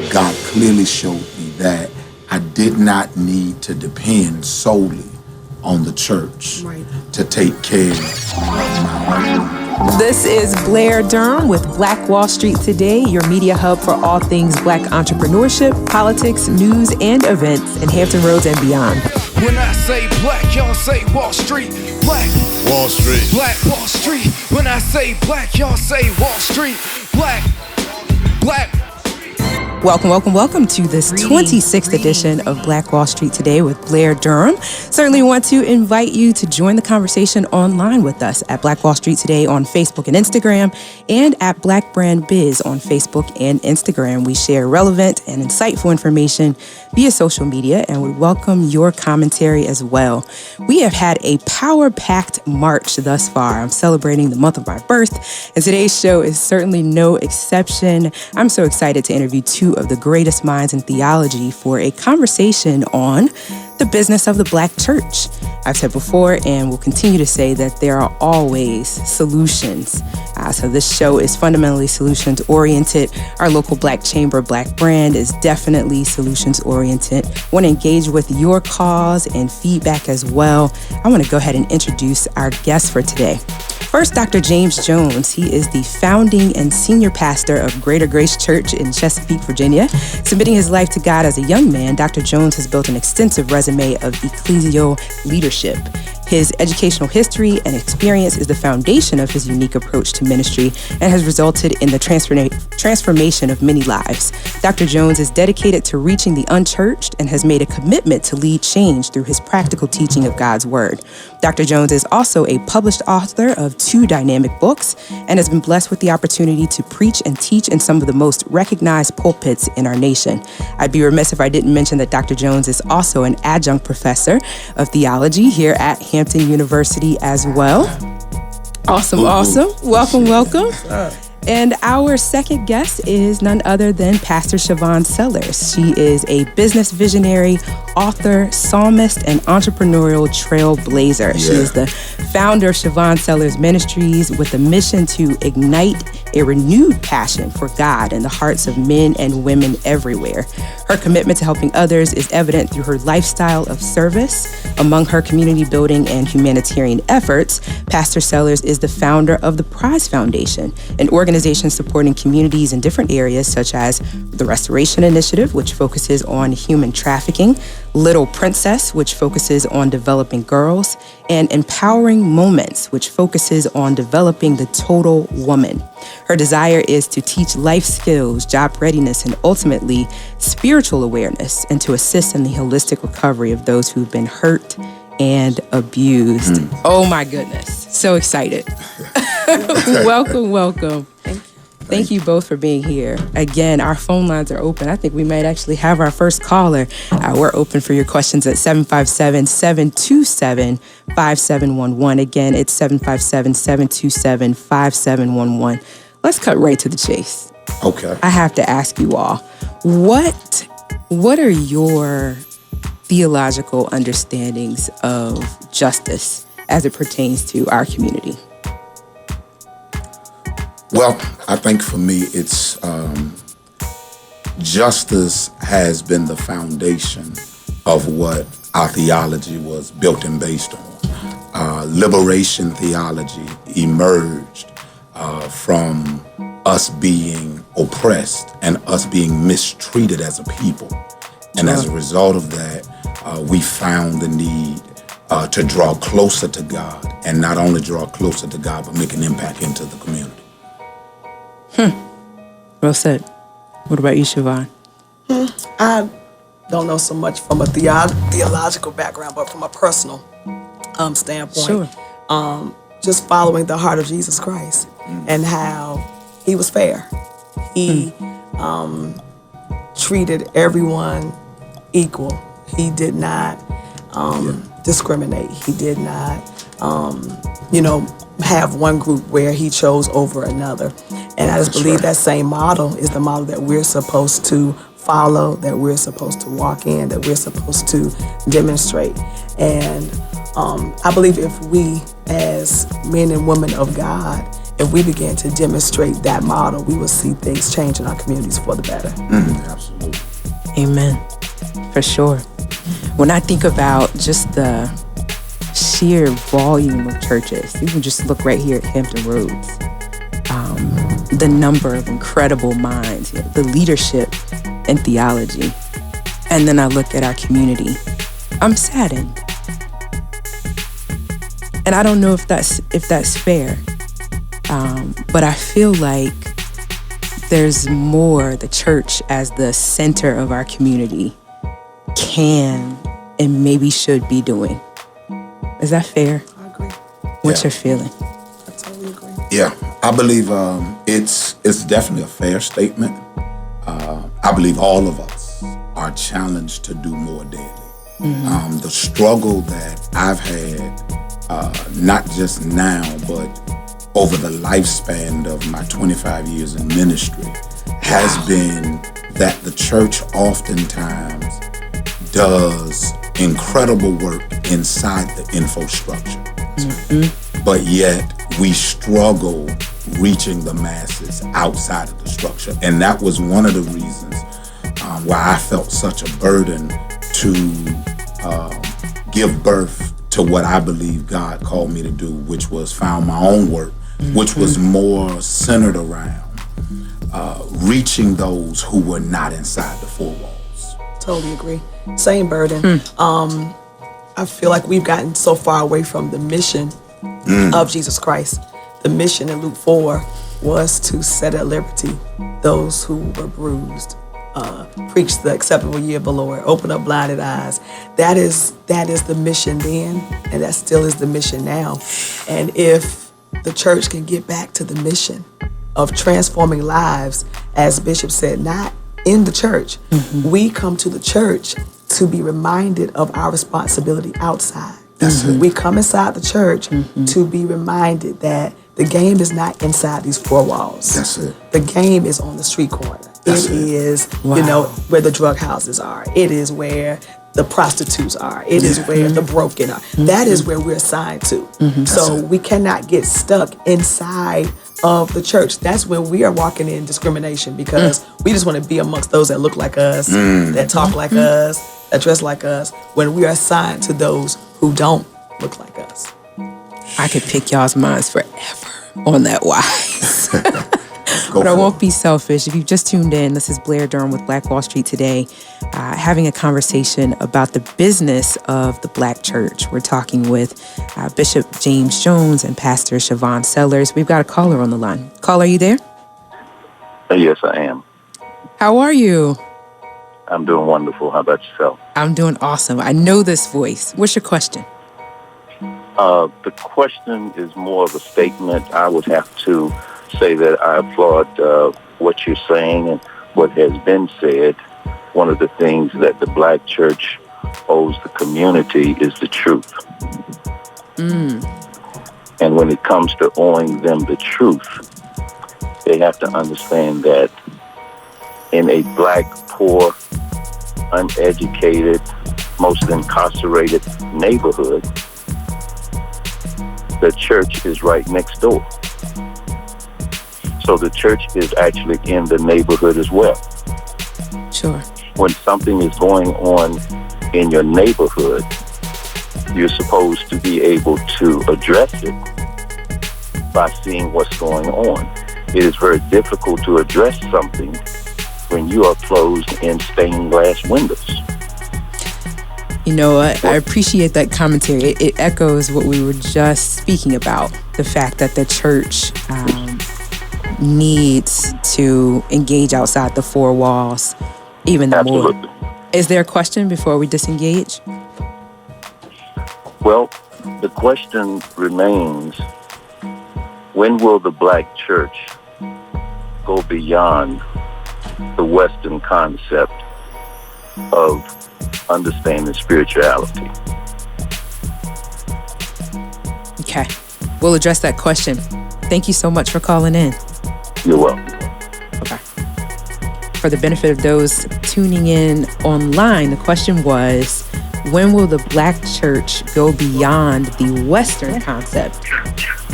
God clearly showed me that I did not need to depend solely on the church to take care of my own. This is Blair Durham with Black Wall Street Today, your media hub for all things Black entrepreneurship, politics, news, and events in Hampton Roads and beyond. When I say black, y'all say Wall Street. Black Wall Street. Black Wall Street. When I say black, y'all say Wall Street. Black. Welcome to this 26th edition of Black Wall Street Today with Blair Durham. Certainly want to invite you to join the conversation online with us at Black Wall Street Today on Facebook and Instagram, and at Black Brand Biz on Facebook and Instagram. We share relevant and insightful information via social media, and we welcome your commentary as well. We have had a power-packed March thus far. I'm celebrating the month of my birth, and today's show is certainly no exception. I'm so excited to interview two of the greatest minds in theology for a conversation on the business of the Black church. I've said before and will continue to say that there are always solutions. So this show is fundamentally solutions oriented. Our local Black Chamber, Black Brand is definitely solutions oriented. I want to engage with your cause and feedback as well. I want to go ahead and introduce our guest for today. First, Dr. James Jones. He is the founding and senior pastor of Greater Grace Church in Chesapeake, Virginia. Submitting his life to God as a young man, Dr. Jones has built an extensive resume of ecclesial leadership. His educational history and experience is the foundation of his unique approach to ministry and has resulted in the transformation of many lives. Dr. Jones is dedicated to reaching the unchurched and has made a commitment to lead change through his practical teaching of God's Word. Dr. Jones is also a published author of 2 dynamic books and has been blessed with the opportunity to preach and teach in some of the most recognized pulpits in our nation. I'd be remiss if I didn't mention that Dr. Jones is also an adjunct professor of theology here at Hampton University as well. Awesome. Welcome. And our second guest is none other than Pastor Siobhan Sellers. She is a business visionary, author, psalmist, and entrepreneurial trailblazer. She is the founder of Siobhan Sellers Ministries with a mission to ignite a renewed passion for God in the hearts of men and women everywhere. Her commitment to helping others is evident through her lifestyle of service. Among her community building and humanitarian efforts, Pastor Sellers is the founder of the Prize Foundation, an organization supporting communities in different areas such as the Restoration Initiative, which focuses on human trafficking, Little Princess, which focuses on developing girls, and Empowering Moments, which focuses on developing the total woman. Her desire is to teach life skills, job readiness, and ultimately spiritual awareness, and to assist in the holistic recovery of those who've been hurt and abused. Oh my goodness. So excited. Welcome. Thank you both for being here. Again, our phone lines are open. I think we might actually have our first caller. We're open for your questions at 757-727-5711. Again, it's 757-727-5711. Let's cut right to the chase. Okay. I have to ask you all, what are your theological understandings of justice as it pertains to our community? Well, I think for me, it's justice has been the foundation of what our theology was built and based on. Liberation theology emerged from us being oppressed and us being mistreated as a people. And as a result of that, we found the need to draw closer to God, and not only draw closer to God, but make an impact into the community. Well said. What about you, Siobhan? I don't know so much from a theological background, but from a personal standpoint. Sure. Just following the heart of Jesus Christ and how he was fair. He treated everyone equal. He did not discriminate. He did not, have one group where he chose over another. And I just believe that same model is the model that we're supposed to follow, that we're supposed to walk in, that we're supposed to demonstrate. And I believe if we, as men and women of God, if we begin to demonstrate that model, we will see things change in our communities for the better. Absolutely. Amen. For sure. When I think about just the sheer volume of churches, you can just look right here at Hampton Roads. The number of incredible minds, the leadership in theology. And then I look at our community. I'm saddened. And I don't know if that's fair. But I feel like there's more the church as the center of our community can and maybe should be doing. Is that fair? I agree. What's your feeling? I totally agree. Yeah, I believe it's definitely a fair statement. I believe all of us are challenged to do more daily. The struggle that I've had, not just now, but over the lifespan of my 25 years in ministry, has been that the church oftentimes does incredible work inside the infrastructure. But yet we struggle reaching the masses outside of the structure. And that was one of the reasons why I felt such a burden to give birth to what I believe God called me to do, which was found my own work, which was more centered around reaching those who were not inside the four walls. Totally agree. Same burden. I feel like we've gotten so far away from the mission of Jesus Christ. The mission in Luke 4 was to set at liberty those who were bruised, preach the acceptable year of the Lord, open up blinded eyes. That is the mission then, and that still is the mission now. And if the church can get back to the mission of transforming lives, as Bishop said, not in the church. We come to the church to be reminded of our responsibility outside. We come inside the church to be reminded that the game is not inside these four walls. That's it. The game is on the street corner. That's it it. is, where the drug houses are. It is where the prostitutes are. It is where the broken are. That is where we're assigned to. So we cannot get stuck inside of the church. That's when we are walking in discrimination, because we just want to be amongst those that look like us, that talk like us, that dress like us, when we are assigned to those who don't look like us. I could pick y'all's minds forever on that wise. But I won't be selfish. If you've just tuned in, this is Blair Durham with Black Wall Street Today, having a conversation about the business of the Black church. We're talking with Bishop James Jones and Pastor Siobhan Sellers. We've got a caller on the line. Caller, are you there? Yes, I am. How are you? I'm doing wonderful. How about yourself? I'm doing awesome. I know this voice. What's your question? The question is more of a statement. I would have to say that I applaud what you're saying and what has been said. One of the things that the Black church owes the community is the truth. And when it comes to owing them the truth, they have to understand that in a Black, poor, uneducated, most incarcerated neighborhood, the church is right next door. So the church is actually in the neighborhood as well. Sure. When something is going on in your neighborhood, you're supposed to be able to address it by seeing what's going on. It is very difficult to address something when you are closed in stained glass windows. You know what? I appreciate that commentary. It echoes what we were just speaking about, the fact that the church needs to engage outside the four walls even Absolutely. more. Is there a question before we disengage? Well, the question remains, when will the Black church go beyond the Western concept of understanding spirituality? Okay. We'll address that question. Thank you so much for calling in. You're welcome. Okay. For the benefit of those tuning in online, the question was, when will the Black church go beyond the Western concept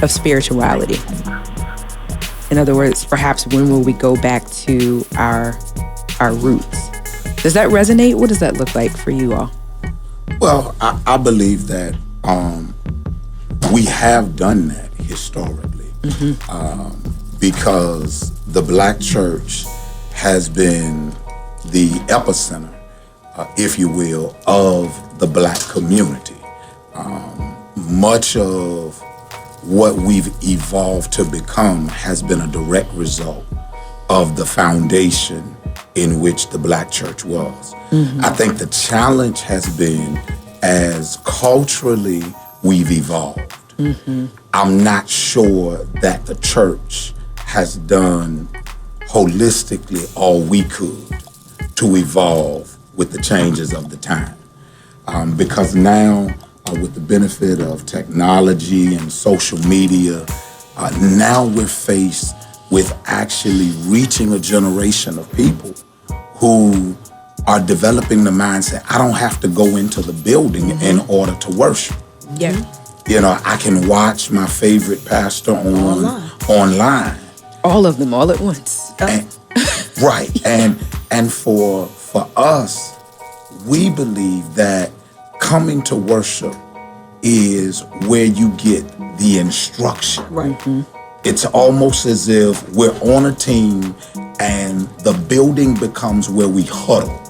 of spirituality? In other words, perhaps when will we go back to our roots? Does that resonate? What does that look like for you all? Well, I believe that we have done that historically, because the Black church has been the epicenter, if you will, of the Black community. Much of what we've evolved to become has been a direct result of the foundation in which the Black church was. I think the challenge has been, as culturally we've evolved, I'm not sure that the church has done holistically all we could to evolve with the changes of the time. Because now, with the benefit of technology and social media, now we're faced with actually reaching a generation of people who are developing the mindset, I don't have to go into the building in order to worship. Yeah. You know, I can watch my favorite pastor online. All of them all at once. And, right. And for us, we believe that coming to worship is where you get the instruction. Right. It's almost as if we're on a team and the building becomes where we huddle.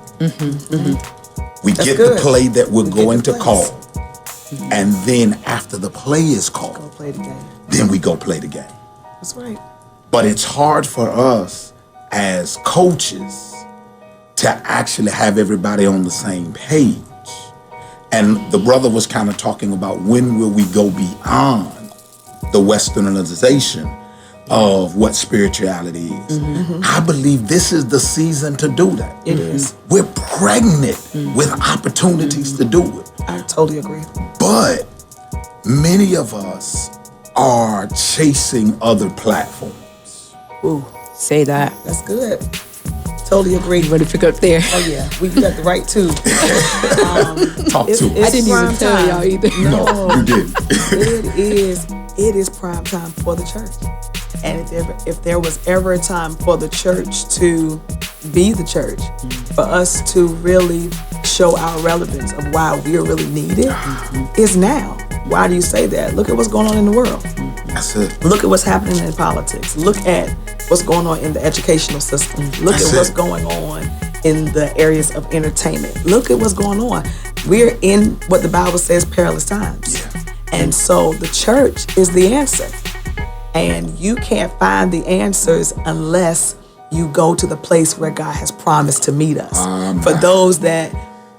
We get good. the play that we're going to the call. plays. And then after the play is called, Go play the game. then we go play the game. That's right. But it's hard for us as coaches to actually have everybody on the same page. And the brother was kind of talking about, when will we go beyond the westernization of what spirituality is? I believe this is the season to do that. It is. We're pregnant with opportunities to do it. I totally agree. But many of us are chasing other platforms. Ooh, Say that. that's good. Totally agree. You better pick up there. Oh yeah, we got the right too. Talk to us. I didn't even prime tell time. y'all either. No, You didn't. it is prime time for the church. And if there was ever a time for the church to be the church, for us to really show our relevance of why we are really needed, is now. Why do you say that? Look at what's going on in the world. That's it. Look at what's happening in politics. Look at what's going on in the educational system. Look That's at what's it. going on in the areas of entertainment. Look at what's going on. We're in what the Bible says perilous times. Yeah. And so the church is the answer. And you can't find the answers unless you go to the place where God has promised to meet us. For those that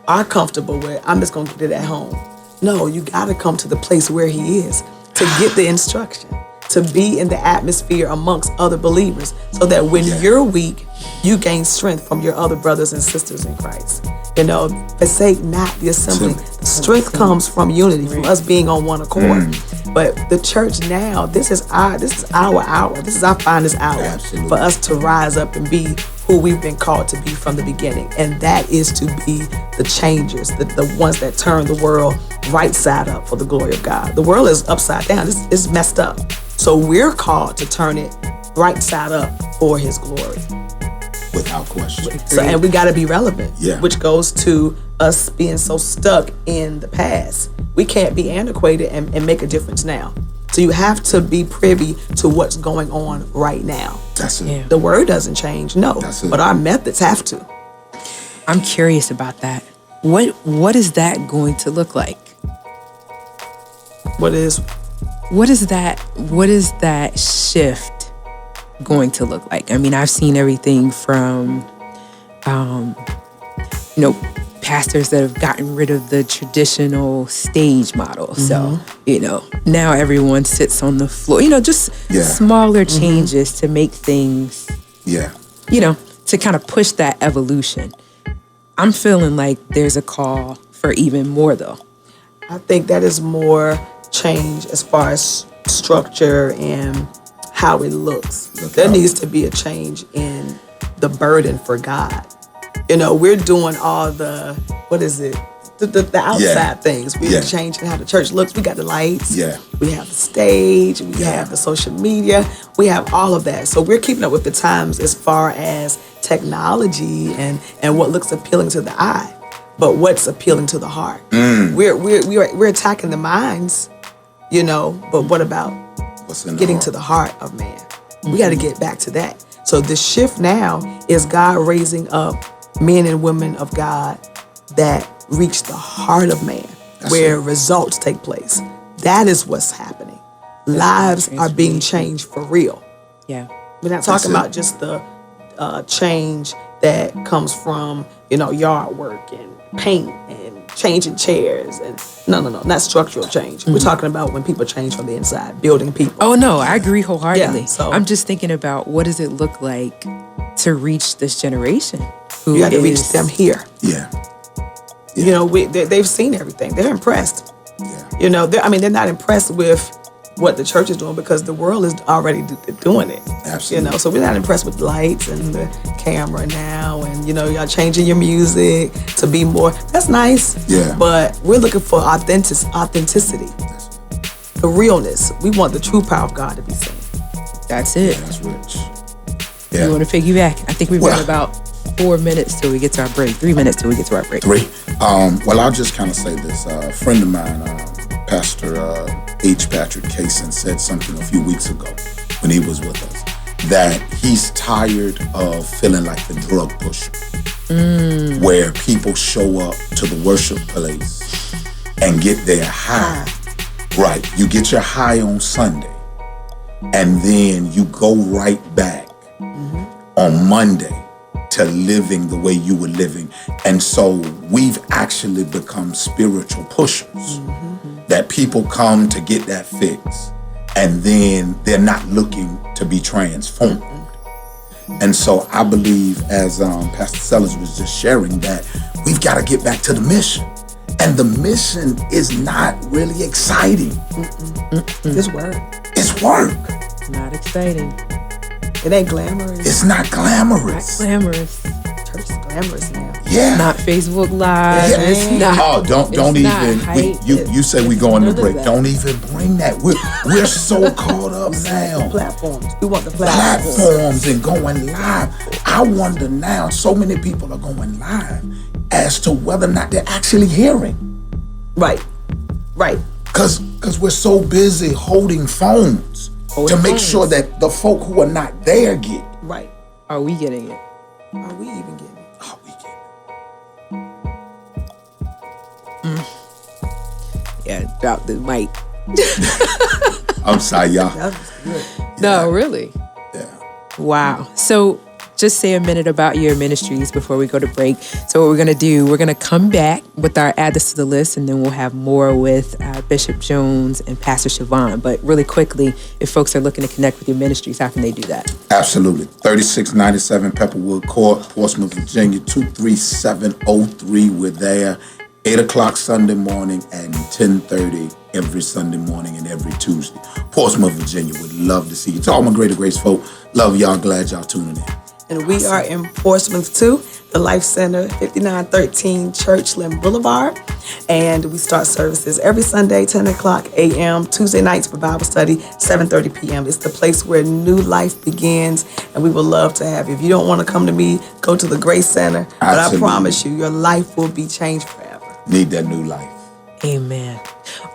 are comfortable with, I'm just going to get it at home. No, you got to come to the place where He is to get the instruction, to be in the atmosphere amongst other believers, so that when you're weak, you gain strength from your other brothers and sisters in Christ. You know, forsake not the assembly. The strength comes from unity, from us being on one accord. But the church now, this is our hour. This is our finest hour. Absolutely. For us to rise up and be who we've been called to be from the beginning. And that is to be the changers, the ones that turn the world right side up for the glory of God. The world is upside down. It's messed up. So we're called to turn it right side up for His glory. Without question. So, and we got to be relevant, Yeah. which goes to us being so stuck in the past. We can't be antiquated and make a difference now. So you have to be privy to what's going on right now. That's it. Yeah. The word doesn't change, no, That's it. but our methods have to. I'm curious about that. What is that going to look like? What is What is that shift going to look like? I mean, I've seen everything from pastors that have gotten rid of the traditional stage model. So, now everyone sits on the floor. Just smaller changes to make things, Yeah. to kind of push that evolution. I'm feeling like there's a call for even more, though. I think that is more change as far as structure and how it looks. There needs to be a change in the burden for God. We're doing all the, the outside things. We're changing how the church looks. We got the lights. Yeah. We have the stage. We have the social media. We have all of that. So we're keeping up with the times as far as technology and what looks appealing to the eye, but what's appealing to the heart. We're attacking the minds, but what about getting to the heart of man? We got to get back to that. So the shift now is God raising up men and women of God that reach the heart of man, where results take place. That is what's happening. Lives are being changed for real. Yeah. We're not talking about just the change that comes from, yard work and paint and changing chairs. And no, not structural change. We're talking about when people change from the inside, building people. Oh, no, I agree wholeheartedly. Yeah, so I'm just thinking about what does it look like to reach this generation? You got to reach them here. Yeah. They've seen everything. They're impressed. Yeah. They're not impressed with what the church is doing because the world is already doing it. Absolutely. So we're not impressed with the lights and the camera now, and y'all changing your music to be more. That's nice. Yeah. But we're looking for authenticity, the realness. We want the true power of God to be seen. That's it. Yeah, that's rich. You Yeah. want to piggyback? I think we've got about 4 minutes till we get to our break. 3 minutes till we get to our break. 3. Well, I'll just kind of say this. A friend of mine, Pastor H. Patrick Kaysen, said something a few weeks ago when he was with us, that he's tired of feeling like the drug pusher, where people show up to the worship place and get their high. Right. You get your high on Sunday, and then you go right back on Monday to living the way you were living. And so we've actually become spiritual pushers, that people come to get that fix, and then they're not looking to be transformed. And so I believe, as Pastor Sellers was just sharing, that we've got to get back to the mission. And the mission is not really exciting. It's work. It's work. Not exciting. It ain't glamorous. It's not glamorous. Not glamorous. Church is glamorous now. Yeah. Not Facebook Live. Yeah. It's not. Oh, don't it's not even. hype. You say we going to None of break. that. Don't even bring that. We're so caught up now. Platforms. We want the platforms. Platforms and going live. I wonder now, so many people are going live as to whether or not they're actually hearing. Right. Because we're so busy holding phones to make sure that the folk who are not there get it. Right. Are we getting it? Are we even getting it? Oh, we get it. Yeah, drop the mic. I'm sorry, y'all. That was good. No, really. Yeah. Wow. So just say a minute about your ministries before we go to break. So what we're going to do, we're going to come back with our add this to the list, and then we'll have more with Bishop Jones and Pastor Siobhan. But really quickly, if folks are looking to connect with your ministries, how can they do that? Absolutely. 3697 Pepperwood Court, Portsmouth, Virginia, 23703. We're there 8 o'clock Sunday morning and 10:30 every Sunday morning and every Tuesday. Portsmouth, Virginia. Would love to see you. To all my Greater Grace folk, love y'all. Glad y'all tuning in. And we are in Portsmouth too, the Life Center, 5913 Churchland Boulevard. And we start services every Sunday, 10 o'clock a.m., Tuesday nights for Bible study, 7:30 p.m. It's the place where new life begins, and we would love to have you. If you don't want to come to me, go to the Grace Center. But Absolutely. I promise you, your life will be changed forever. Need that new life. Amen.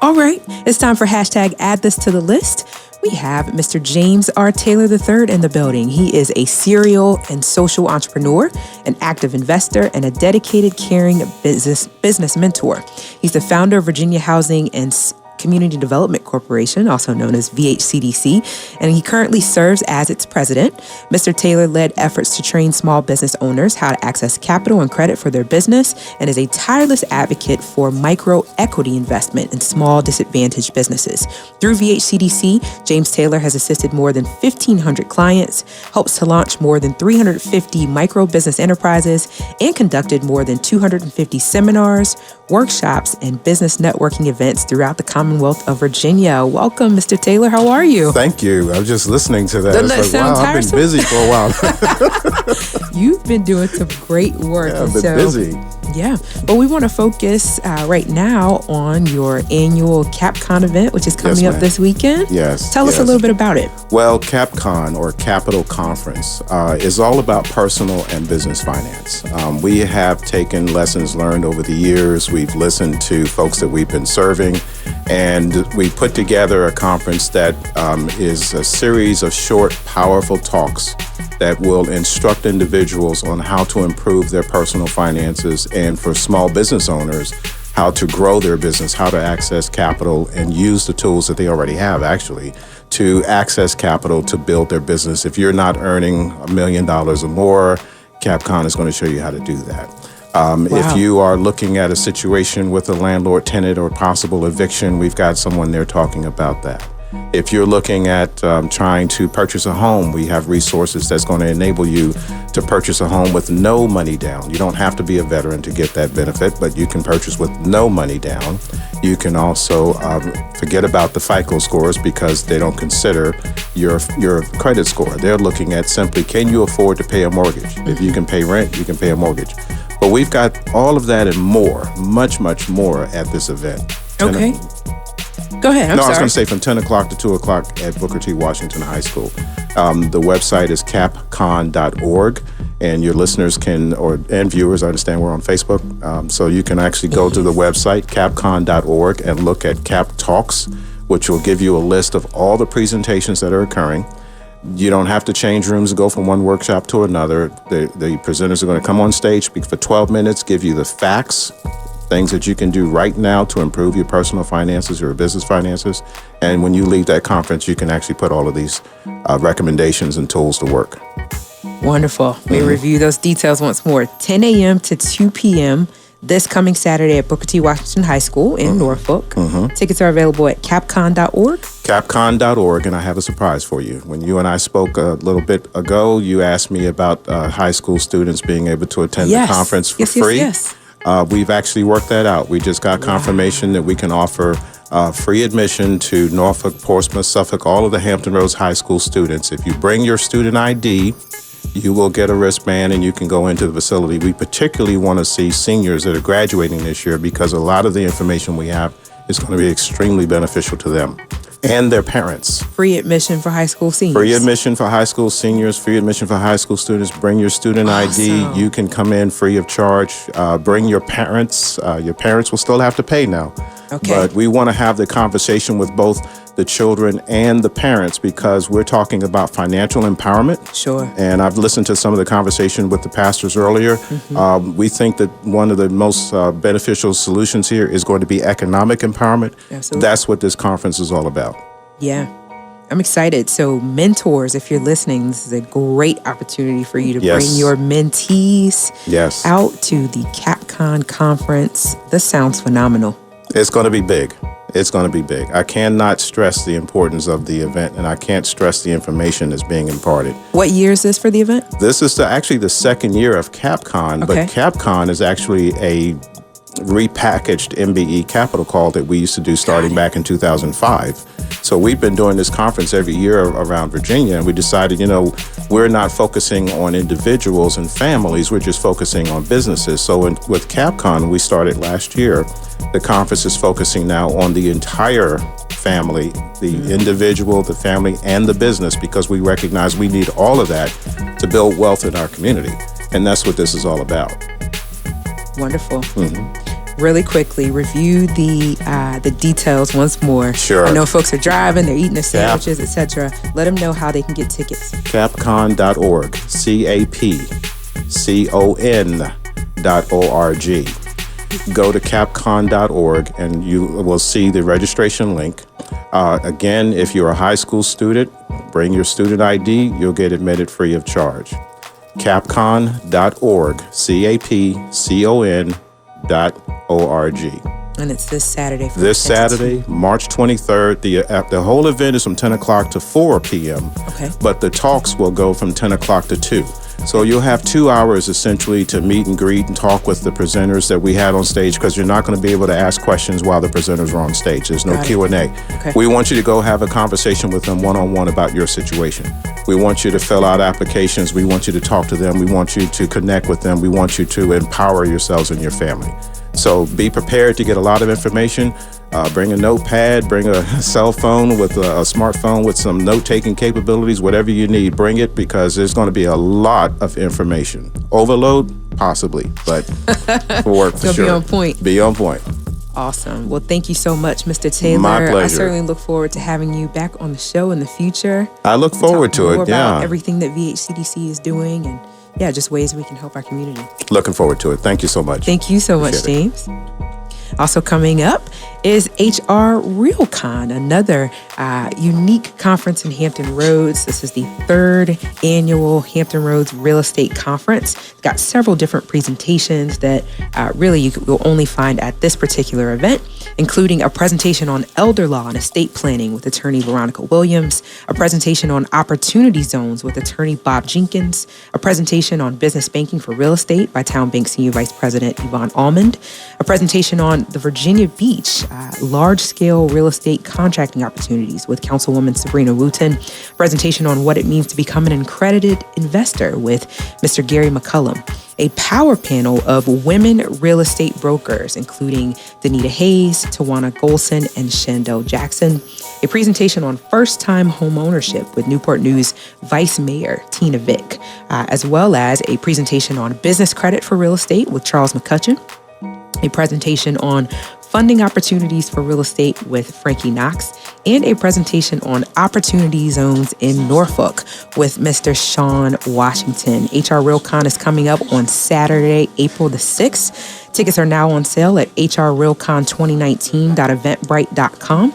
All right. It's time for hashtag add this to the list. We have Mr. James R. Taylor III in the building. He is a serial and social entrepreneur, an active investor, and a dedicated, caring business mentor. He's the founder of Virginia Housing and Community Development Corporation, also known as VHCDC, and he currently serves as its president. Mr. Taylor led efforts to train small business owners how to access capital and credit for their business, and is a tireless advocate for micro equity investment in small disadvantaged businesses. Through VHCDC, James Taylor has assisted more than 1,500 clients, helps to launch more than 350 micro business enterprises, and conducted more than 250 seminars, workshops, and business networking events throughout the Commonwealth of Virginia. Welcome, Mr. Taylor. How are you? Thank you. I was just listening to that. Doesn't It's that sound wow, I've been tiresome? busy for a while. You've been doing some great work. Yeah, I've and been busy. Yeah. Well, we want to focus right now on your annual CapCon event, which is coming up this weekend. Yes. Tell us a little bit about it. Well, CapCon, or Capital Conference, is all about personal and business finance. We have taken lessons learned over the years. We've listened to folks that we've been serving, and we put together a conference that is a series of short, powerful talks that will instruct individuals on how to improve their personal finances, and for small business owners, how to grow their business, how to access capital and use the tools that they already have, actually, to access capital to build their business. If you're not earning $1 million or more, CapCon is going to show you how to do that. If you are looking at a situation with a landlord, tenant, or possible eviction, we've got someone there talking about that. If you're looking at trying to purchase a home, we have resources that's going to enable you to purchase a home with no money down. You don't have to be a veteran to get that benefit, but you can purchase with no money down. You can also forget about the FICO scores, because they don't consider your credit score. They're looking at simply, can you afford to pay a mortgage? If you can pay rent, you can pay a mortgage. But we've got all of that and more, much, much more at this event. Okay. Go ahead. I'm sorry. I was going to say from 10 o'clock to 2 o'clock at Booker T. Washington High School. The website is capcon.org, and your listeners and viewers, I understand we're on Facebook, so you can actually go to the website, capcon.org, and look at Cap Talks, which will give you a list of all the presentations that are occurring. You don't have to change rooms and go from one workshop to another. The presenters are going to come on stage, speak for 12 minutes, give you the facts, things that you can do right now to improve your personal finances or business finances. And when you leave that conference, you can actually put all of these recommendations and tools to work. Wonderful. We review those details once more. 10 a.m. to 2 p.m. this coming Saturday at Booker T. Washington High School in Norfolk. Tickets are available at capcon.org. Capcon.org, and I have a surprise for you. When you and I spoke a little bit ago, you asked me about high school students being able to attend the conference for free. Yes. We've actually worked that out. We just got confirmation that we can offer free admission to Norfolk, Portsmouth, Suffolk, all of the Hampton Roads high school students. If you bring your student ID, you will get a wristband and you can go into the facility. We particularly want to see seniors that are graduating this year, because a lot of the information we have is going to be extremely beneficial to them and their parents. Free admission for high school seniors. Free admission for high school seniors, free admission for high school students. Bring your student ID. You can come in free of charge. Bring your parents. Your parents will still have to pay now. Okay. But we want to have the conversation with both the children and the parents, because we're talking about financial empowerment. Sure. And I've listened to some of the conversation with the pastors earlier. We think that one of the most beneficial solutions here is going to be economic empowerment. Absolutely. That's what this conference is all about. Yeah. I'm excited. So mentors, if you're listening, this is a great opportunity for you to bring your mentees out to the CapCon conference. This sounds phenomenal. It's going to be big. It's going to be big. I cannot stress the importance of the event, and I can't stress the information that's being imparted. What year is this for the event? This is actually the second year of CapCon, but CapCon is actually a repackaged MBE capital call that we used to do starting back in 2005. So we've been doing this conference every year around Virginia, and we decided, we're not focusing on individuals and families, we're just focusing on businesses. So with CapCon, we started last year. The conference is focusing now on the entire family, the individual, the family, and the business, because we recognize we need all of that to build wealth in our community. And that's what this is all about. Wonderful. Really quickly, review the details once more. Sure. I know folks are driving, they're eating their sandwiches, etc. Let them know how they can get tickets. Capcon.org, capcon.org. Go to capcon.org and you will see the registration link. Again, if you're a high school student, bring your student ID, you'll get admitted free of charge. Capcon.org, capcon.org. And it's this Saturday. Saturday, March 23rd. The whole event is from 10 o'clock to 4 p.m. Okay. But the talks will go from 10 o'clock to 2. So you'll have 2 hours essentially to meet and greet and talk with the presenters that we had on stage, because you're not going to be able to ask questions while the presenters are on stage. There's no Q&A. Okay. We want you to go have a conversation with them one-on-one about your situation. We want you to fill out applications. We want you to talk to them. We want you to connect with them. We want you to empower yourselves and your family. So be prepared to get a lot of information. Bring a notepad, bring a cell phone with a smartphone with some note-taking capabilities, whatever you need, bring it, because there's going to be a lot of information. Overload, possibly, but for work for sure. Be on point. Be on point. Awesome. Well, thank you so much, Mr. Taylor. My pleasure. I certainly look forward to having you back on the show in the future. I look forward to more it, about everything that VHCDC is doing, and just ways we can help our community. Looking forward to it. Thank you so much. Thank you so much, James. Also coming up is HR RealCon, another unique conference in Hampton Roads. This is the 3rd annual Hampton Roads Real Estate Conference. It's got several different presentations that really you'll only find at this particular event, including a presentation on elder law and estate planning with attorney Veronica Williams, a presentation on opportunity zones with attorney Bob Jenkins, a presentation on business banking for real estate by Town Bank Senior Vice President Yvonne Almond, a presentation on the Virginia Beach large-scale real estate contracting opportunities with Councilwoman Sabrina Wooten, a presentation on what it means to become an accredited investor with Mr. Gary McCullum, a power panel of women real estate brokers, including Danita Hayes, Tawana Golson, and Shandell Jackson, a presentation on first-time home ownership with Newport News Vice Mayor Tina Vick, as well as a presentation on business credit for real estate with Charles McCutcheon, a presentation on funding opportunities for real estate with Frankie Knox, and a presentation on opportunity zones in Norfolk with Mr. Sean Washington. HR RealCon is coming up on Saturday, April the 6th. Tickets are now on sale at hrrealcon2019.eventbrite.com.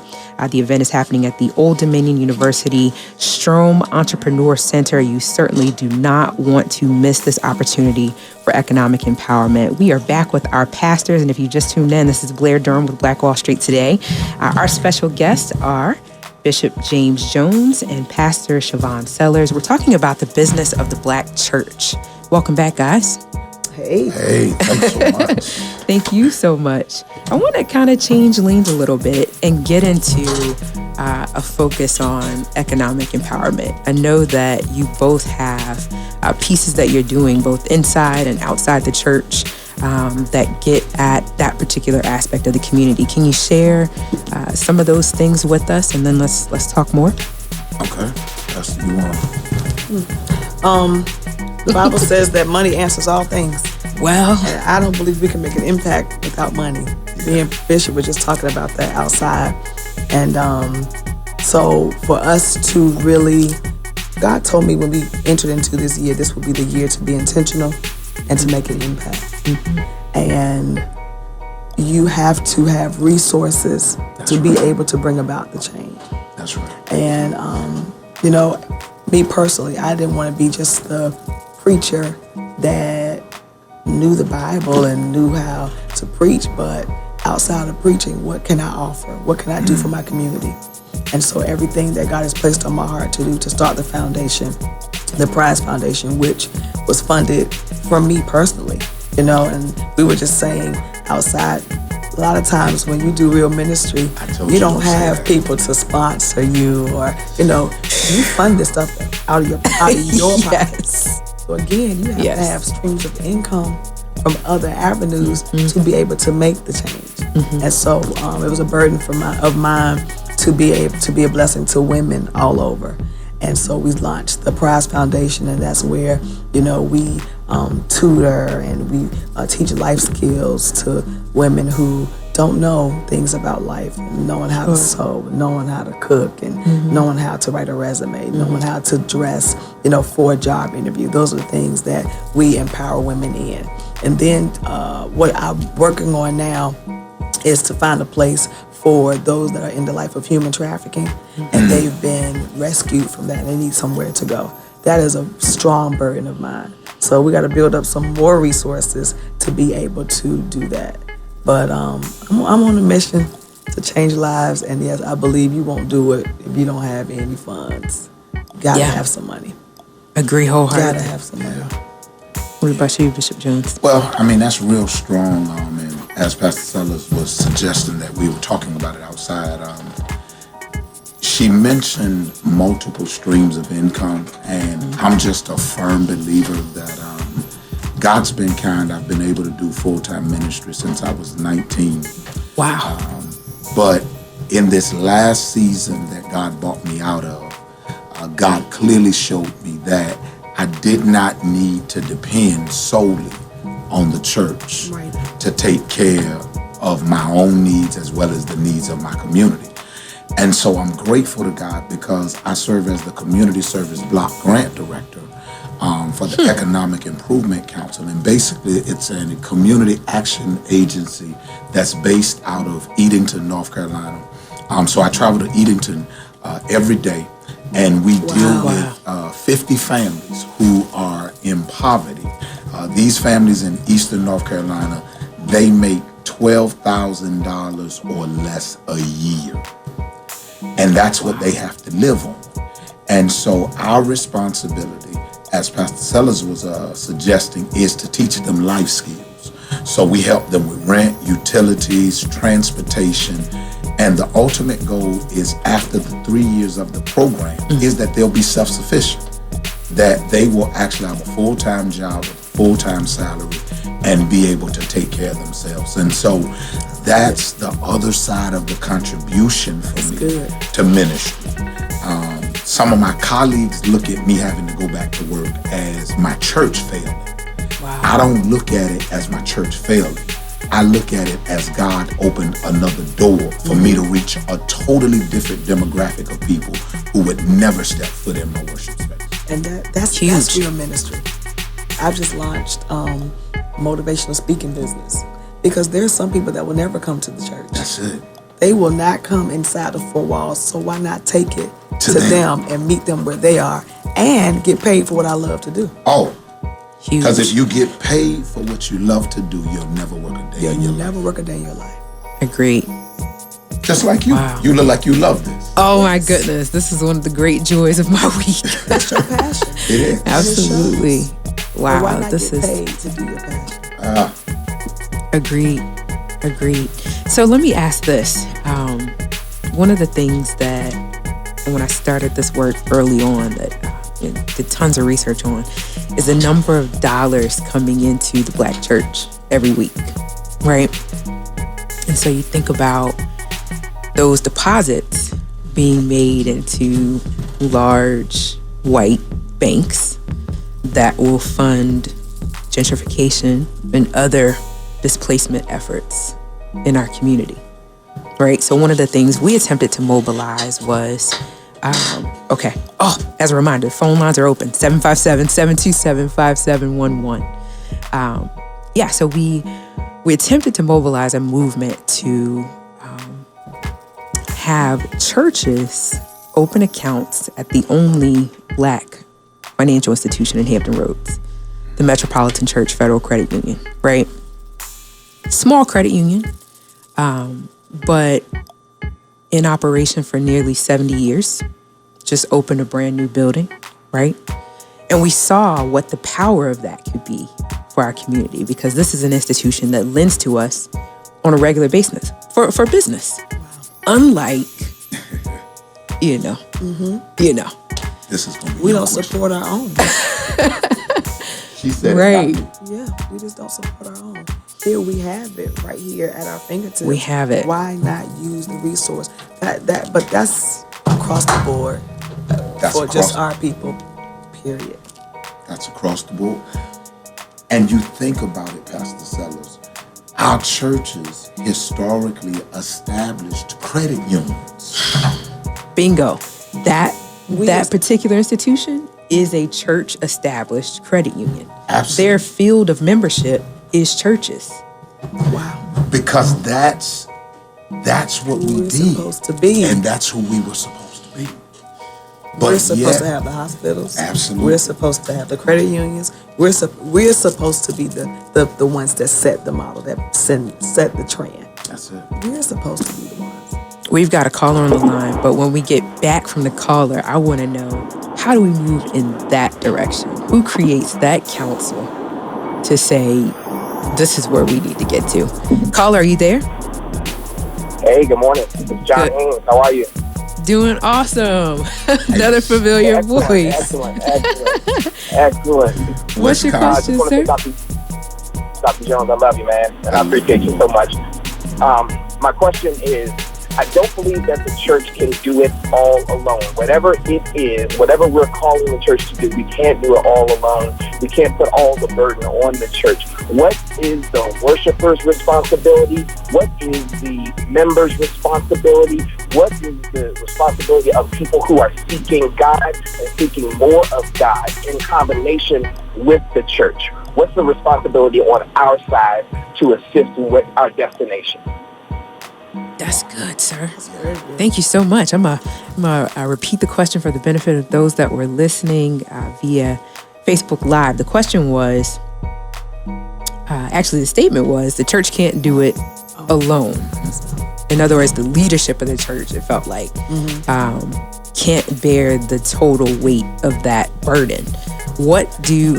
The event is happening at the Old Dominion University Strom Entrepreneur Center. You certainly do not want to miss this opportunity for economic empowerment. We are back with our pastors, and if you just tuned in, this is Blair Durham with Black Wall Street Today. Our special guests are Bishop James Jones and Pastor Siobhan Sellers. We're talking about the business of the Black church. Welcome back, guys. Hey, thanks so much. Thank you so much. I want to kind of change lanes a little bit and get into a focus on economic empowerment. I know that you both have pieces that you're doing both inside and outside the church that get at that particular aspect of the community. Can you share some of those things with us, and then let's talk more? Okay, that's what you want. The Bible says that money answers all things. Well, And I don't believe we can make an impact without money. Me and Bishop were just talking about that outside. And so for us to really, God told me when we entered into this year, this would be the year to be intentional and to make an impact. Mm-hmm. And you have to have resources to be able to bring about the change. That's right. And, me personally, I didn't want to be just the preacher that knew the Bible and knew how to preach, but outside of preaching, what can I offer? What can I do for my community? And so everything that God has placed on my heart to do to start the foundation, the Prize Foundation, which was funded from me personally, and we were just saying outside, a lot of times when you do real ministry, you don't have people to sponsor you, or you fund this stuff out of your Yes. pockets. So again, you have to have streams of income from other avenues to be able to make the change. And so it was a burden of mine to be able to be a blessing to women all over. And so we launched the Prize Foundation, and that's where we tutor and we teach life skills to women who don't know things about life, knowing how to sew, knowing how to cook, and knowing how to write a resume, knowing how to dress, for a job interview. Those are the things that we empower women in. And then what I'm working on now is to find a place for those that are in the life of human trafficking, and they've been rescued from that and they need somewhere to go. That is a strong burden of mine. So we got to build up some more resources to be able to do that. But I'm on a mission to change lives, and yes, I believe you won't do it if you don't have any funds. You got to have some money. Agree wholeheartedly. Gotta have somebody. What about you, Bishop Jones? Well, I mean, that's real strong. And as Pastor Sellers was suggesting that we were talking about it outside, she mentioned multiple streams of income. And I'm just a firm believer that God's been kind. I've been able to do full-time ministry since I was 19. Wow. But in this last season that God brought me out of, God clearly showed me that I did not need to depend solely on the church to take care of my own needs as well as the needs of my community. And so I'm grateful to God because I serve as the Community Service Block Grant Director for the Economic Improvement Council. And basically it's a community action agency that's based out of Edenton, North Carolina. So I travel to Edenton every day. And we deal with 50 families who are in poverty. These families in Eastern North Carolina, they make $12,000 or less a year. And that's what they have to live on. And so our responsibility, as Pastor Sellers was suggesting, is to teach them life skills. So we help them with rent, utilities, transportation. And the ultimate goal is after the 3 years of the program is that they'll be self-sufficient, that they will actually have a full-time job with a full-time salary and be able to take care of themselves. And so that's the other side of the contribution for me to ministry. Some of my colleagues look at me having to go back to work as my church failing. I don't look at it as my church failing. I look at it as God opened another door for me to reach a totally different demographic of people who would never step foot in my worship space. And that's real ministry. I've just launched motivational speaking business because there's some people that will never come to the church. That's it. They will not come inside the four walls, so why not take it to them and meet them where they are and get paid for what I love to do? Oh, because if you get paid for what you love to do, you'll never work a day in your life. You'll never work a day in your life. Agreed. Just like you. Wow. You look like you love this. Oh my goodness. This is one of the great joys of my week. That's your passion. It is. Absolutely. Wow. So why not this get is paid to do your passion? Agreed. So let me ask this. One of the things that when I started this work early on that did tons of research on is the number of dollars coming into the Black church every week, right? And so you think about those deposits being made into large white banks that will fund gentrification and other displacement efforts in our community, right? So one of the things we attempted to mobilize was as a reminder, phone lines are open, 757-727-5711. So we attempted to mobilize a movement to have churches open accounts at the only Black financial institution in Hampton Roads, the Metropolitan Church Federal Credit Union, right? Small credit union, but in operation for nearly 70 years, just opened a brand new building, right? And we saw what the power of that could be for our community because this is an institution that lends to us on a regular basis for business. Unlike, This is going to be we don't support our own. She said right. Yeah, we just don't support our own. Here we have it right here at our fingertips. We have it. Why not use the resource? But that's across the board for just our people, period. That's across the board. And you think about it, Pastor Sellers, our churches historically established credit unions. Bingo. That particular institution is a church-established credit union. Absolutely. Their field of membership is churches. Wow. Because that's what we We're did. supposed to be. And that's who we were supposed to be. We're supposed to have the hospitals. Absolutely. We're supposed to have the credit unions. We're supposed to be the ones that set the model, that set the trend. That's it. We're supposed to be the ones. We've got a caller on the line, but when we get back from the caller, I want to know, how do we move in that direction? Who creates that council to say, this is where we need to get to? Caller, are you there? Hey, good morning. It's John Haynes. How are you? Doing awesome. Another familiar voice. Excellent. What's your question, sir? Dr. Jones, I love you, man, and I appreciate you so much. My question is, I don't believe that the church can do it all alone. Whatever it is, whatever we're calling the church to do, we can't do it all alone. We can't put all the burden on the church. What is the worshiper's responsibility? What is the member's responsibility? What is the responsibility of people who are seeking God and seeking more of God in combination with the church? What's the responsibility on our side to assist with our destination? That's good, sir. Thank you so much. I'm gonna repeat the question for the benefit of those that were listening via Facebook Live. The question was, actually the statement was, the church can't do it alone. In other words, the leadership of the church, it felt like, can't bear the total weight of that burden.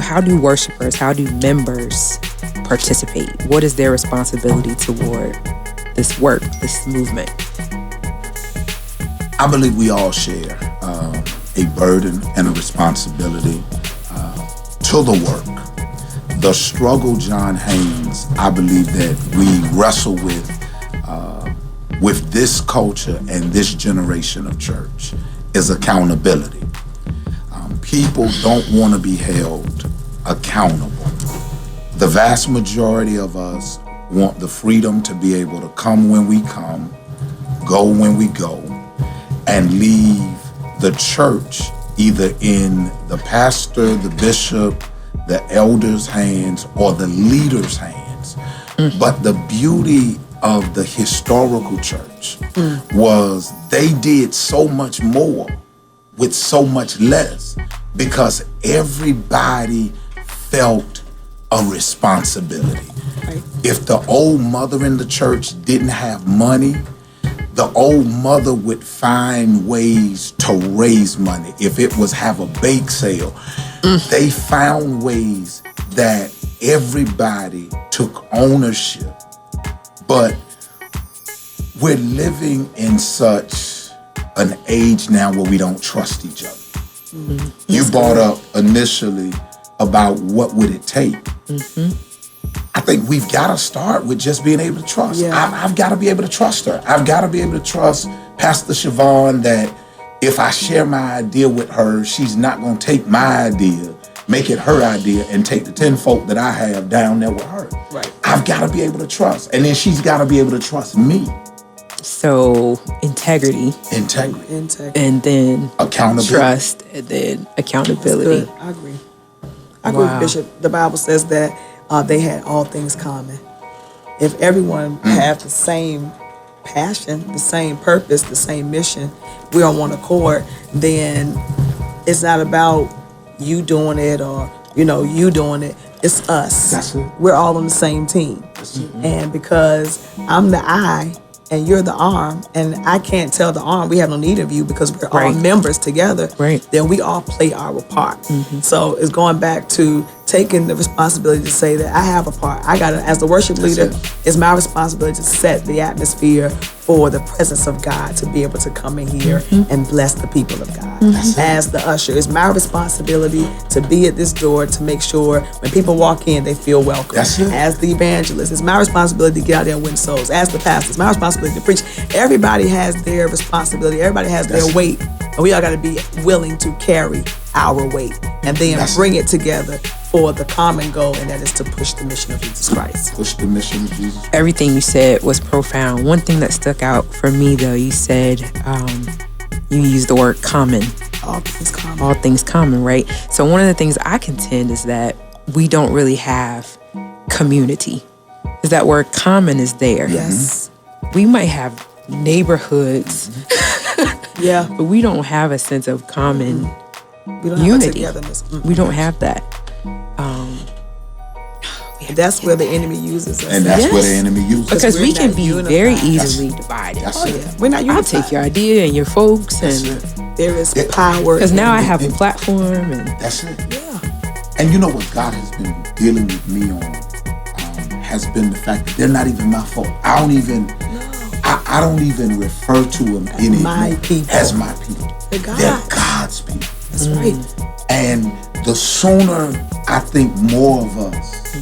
How do worshipers, how do members participate? What is their responsibility toward this work, this movement? I believe we all share a burden and a responsibility to the work. The struggle, John Haynes, I believe that we wrestle with this culture and this generation of church is accountability. People don't want to be held accountable. The vast majority of us want the freedom to be able to come when we come, go when we go, and leave the church either in the pastor, the bishop, the elder's hands, or the leader's hands. But the beauty of the historical church was they did so much more with so much less because everybody felt a responsibility. Right. If the old mother in the church didn't have money, the old mother would find ways to raise money. If it was have a bake sale, they found ways that everybody took ownership. But we're living in such an age now where we don't trust each other. You brought up initially about what would it take. I think we've got to start with just being able to trust. I've got to be able to trust her. I've got to be able to trust Pastor Siobhan that if I share my idea with her, she's not going to take my idea, make it her idea, and take the 10 folk that I have down there with her. Right. I've got to be able to trust. And then she's got to be able to trust me. So integrity. And then accountability. Trust, and then accountability. That's good. I agree. I agree with Bishop. The Bible says that they had all things common. If everyone had the same passion, the same purpose, the same mission, we're on one accord, then it's not about you doing it or, you doing it. It's us. That's it. We're all on the same team. And because I'm the eye and you're the arm, and I can't tell the arm we have no need of you because we're all members together, then we all play our part. So it's going back to taking the responsibility to say that I have a part. I got to, as the worship leader, it's my responsibility to set the atmosphere for the presence of God to be able to come in here and bless the people of God. As the usher, it's my responsibility to be at this door to make sure when people walk in, they feel welcome. As the evangelist, it's my responsibility to get out there and win souls. As the pastor, it's my responsibility to preach. Everybody has their responsibility. Everybody has their weight. And we all got to be willing to carry our weight and then bring it together for the common goal, and that is to push the mission of Jesus Christ. Push the mission of Jesus Christ. Everything you said was profound. One thing that stuck out for me, though, you said you used the word common. All things common. All things common, right? So one of the things I contend is that we don't really have community. Because that word common is there. Yes. We might have neighborhoods. But we don't have a sense of common we don't unity. Have togetherness. We don't have that. That's where the enemy uses us. And that's where the enemy uses us. Because we can be very easily divided. We're not unified. I'll take your idea and your folks and There is power. Because now I have a and- platform and That's it. Yeah. And you know what God has been dealing with me on has been the fact that they're not even my fault. I don't even refer to them anymore my people. as my people. They're God's. They're God's people. That's right. And the sooner I think more of us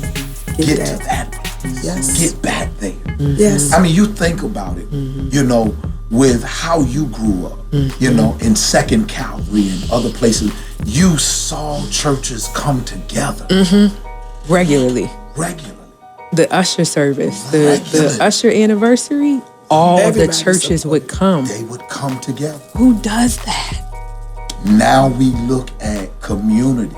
get to that place, Yes. get back there. Yes. I mean, you think about it, you know, with how you grew up, you know, in Second Calvary and other places, you saw churches come together regularly. regularly. The usher service, the Regularly. usher anniversary, all of the Everybody churches would come. They would come together. Who does that? Now we look at community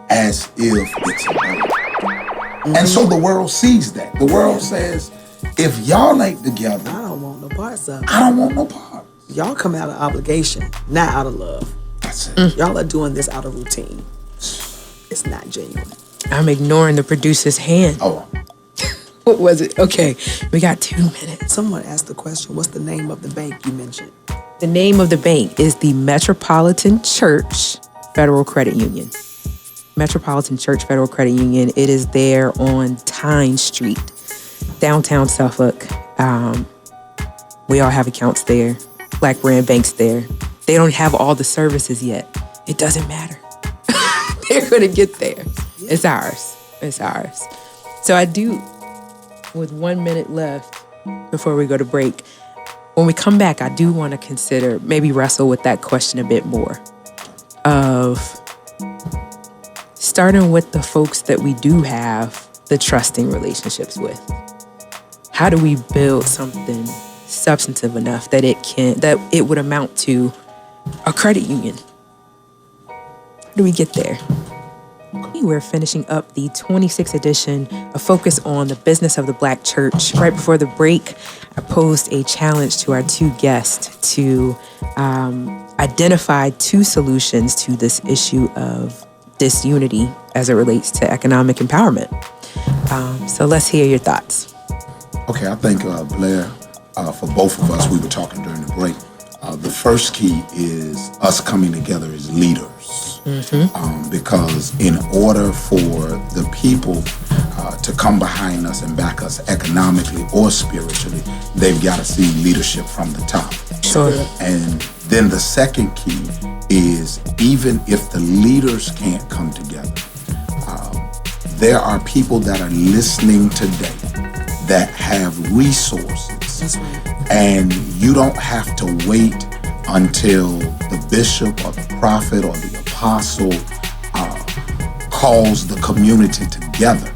as if it's a burden. And so the world sees that. The world says, if y'all ain't together, I don't want no parts of it. I don't want no part. Y'all come out of obligation, not out of love. That's it. Y'all are doing this out of routine. It's not genuine. I'm ignoring the producer's hand. Oh, What was it? Okay, we got 2 minutes. Someone asked the question, what's the name of the bank you mentioned? The name of the bank is the Metropolitan Church Federal Credit Union. Metropolitan Church Federal Credit Union. It is there on Tyne Street, downtown Suffolk. We all have accounts there. Black Brand Bank's there. They don't have all the services yet. It doesn't matter. They're going to get there. It's ours. It's ours. So I do, with 1 minute left before we go to break, when we come back, I do want to consider, maybe wrestle with that question a bit more of starting with the folks that we do have the trusting relationships with. How do we build something substantive enough that it would amount to a credit union? How do we get there? We're finishing up the 26th edition of Focus on the Business of the Black Church. Right before the break, I posed a challenge to our two guests to identify 2 solutions to this issue of disunity as it relates to economic empowerment. So let's hear your thoughts. okay. I think, Blair, for both of us, we were talking during the break. The first key is us coming together as leaders. Because in order for the people to come behind us and back us economically or spiritually, they've got to see leadership from the top. Sure. And then the second key is even if the leaders can't come together, there are people that are listening today that have resources. That's right. And you don't have to wait until the bishop or the prophet or the apostle calls the community together.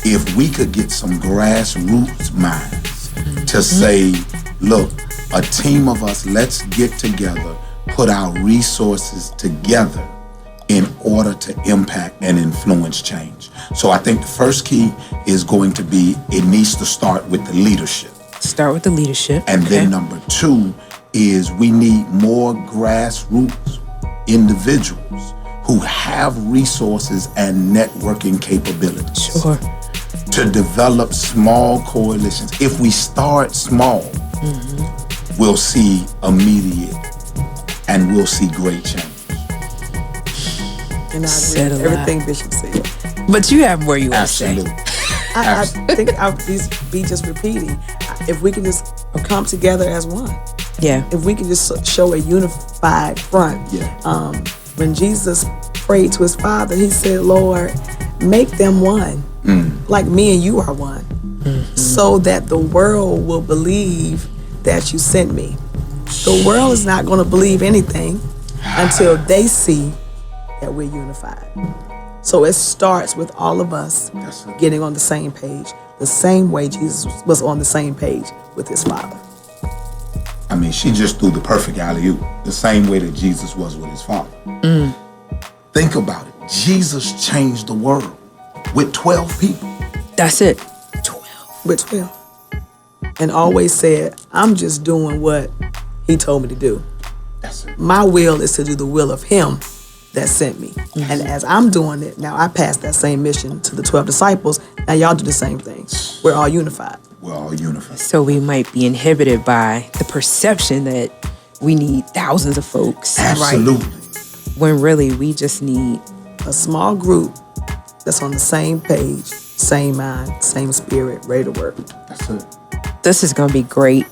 If we could get some grassroots minds to say, look, a team of us, let's get together, put our resources together in order to impact and influence change. So I think the first key is going to be, it needs to start with the leadership. Start with the leadership. And then number 2 is we need more grassroots individuals who have resources and networking capabilities. Sure. To develop small coalitions. If we start small, we'll see immediate and we'll see great change. And I agree Said with a lot. everything Bishop said. But you have more you want to say. Absolutely. I think I'll be just repeating. If we can just come together as one. Yeah. If we can just show a unified front. Yeah. When Jesus prayed to his Father, he said, Lord, make them one, like me and you are one, so that the world will believe that you sent me. The world is not going to believe anything until they see that we're unified. So it starts with all of us That's it. getting on the same page, the same way Jesus was on the same page with his Father. I mean, she just threw the perfect alley-oop, the same way that Jesus was with his Father. Think about it. Jesus changed the world with 12 people. That's it. 12. With 12. And always said, I'm just doing what he told me to do. That's it. My will is to do the will of him that sent me. And as I'm doing it, now I pass that same mission to the 12 disciples. Now y'all do the same thing. We're all unified. We're all unified. So we might be inhibited by the perception that we need thousands of folks. Absolutely. When really we just need A small group that's on the same page, same mind, same spirit, ready to work. That's it. This is going to be great.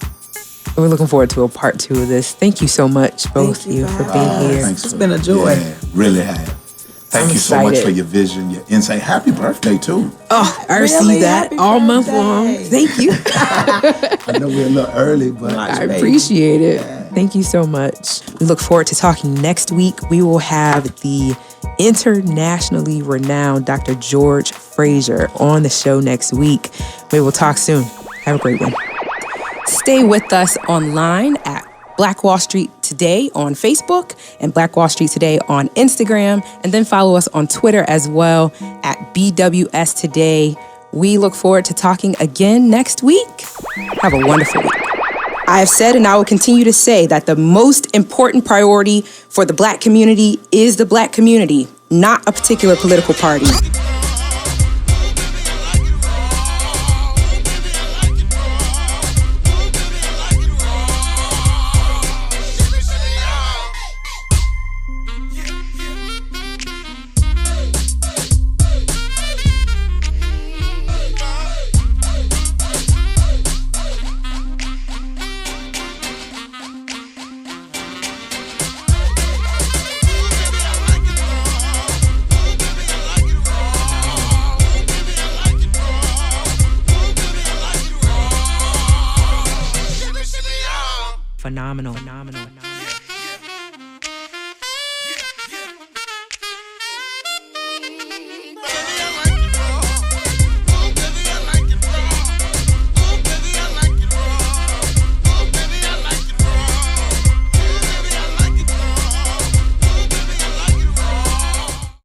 We're looking forward to a part 2 of this. Thank you so much, both Thank you of you, for for being having us. here. It's been a joy. Yeah, really have. Thank I'm you so much excited. for your vision, your insight. Happy birthday, too. Oh, I Really? received that Happy all month birthday. long. Thank you. I know we're a little early, but I appreciate it. Thank you so much. We look forward to talking next week. We will have the internationally renowned Dr. George Fraser on the show next week. We will talk soon. Have a great one. Stay with us online at Black Wall Street Today on Facebook and Black Wall Street Today on Instagram, and then follow us on Twitter as well at BWS Today. We look forward to talking again next week. Have a wonderful week. I have said and I will continue to say that the most important priority for the Black community is the Black community, not a particular political party. Phenomenal.